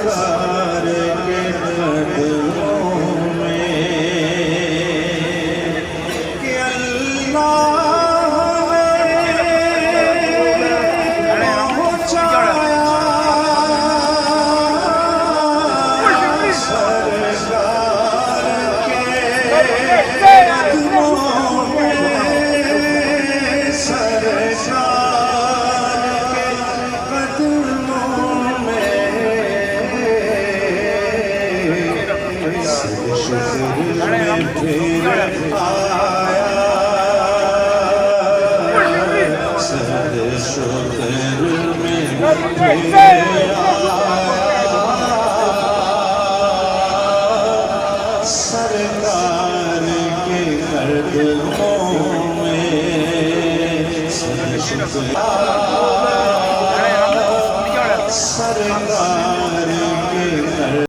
सरकार के कदमों में कि अल्लाह ने पहुँचाया सरकार के कदमों में, सरकार के कदमों में शुक्र में फिर आया, सद शुक्र में फिर आया, सरकार के कदमों में सद शुक्र